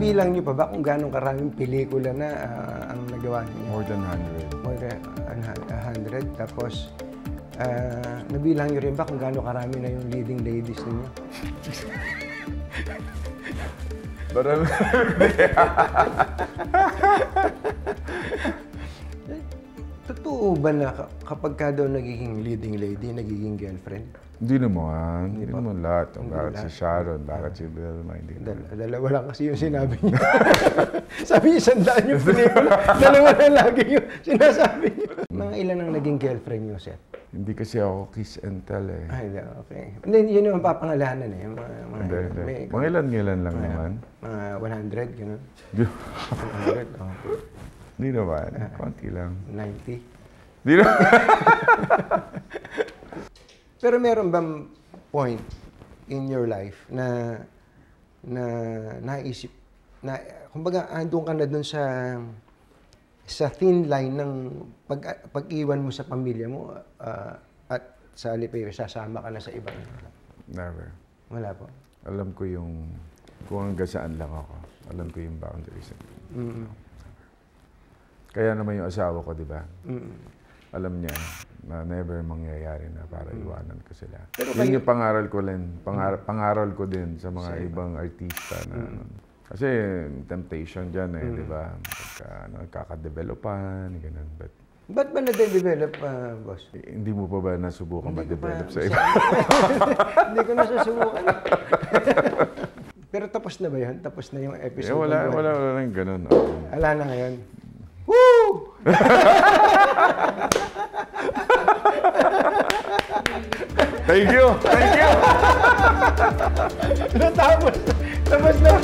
Nabilang niyo pa ba kung gaano karaming pelikula na ang nagawa niyo? More than 100. More than 100. Tapos, nabilang niyo rin ba kung gaano karami na yung leading ladies ninyo? Parang... Totoo ba na kapag ka daw nagiging leading lady, nagiging girlfriend? Hindi naman. Hindi naman lahat. Bakit si Sharon? Bakit si Vilma? Dalawa lang kasi yung sinabi niya. Sabi niya, 100 yung pelikula. Dalawa lang lagi yung sinasabi niya. Mga ilan ang naging girlfriend niyo, Seth? Hindi kasi ako kiss and tell eh. Ay, okay. Hindi, yun yung papangalanan eh. Mga ilan lang naman. Mga 100, gano'n. 100, okay. Hindi naman. Konti lang. 90. Hindi naman. Pero meron bang point in your life na naisip, na kumbaga andun ka na dun sa thin line ng pag-iwan mo sa pamilya mo at sa halipay sasama ka na sa ibang? Never. Wala po? Alam ko yung kung hanggang saan lang ako. Alam ko yung boundaries. Kaya naman yung asawa ko, di ba? Alam niya na never mangyayari na para iwanan ko sila. Pero yun yung pangaral ko din. Pangaral ko din sa mga ibang artista na... Kasi temptation dyan eh, di ba? Kakadevelopan, gano'n. Ba't ba na-develop, boss? Hindi mo pa ba nasubukan ma-develop sa iba? Hindi ko nasusubukan. Pero tapos na ba yan? Tapos na yung episode? Wala nang gano'n. Wala na ngayon. Woo! Thank you! Thank you! Tapos na.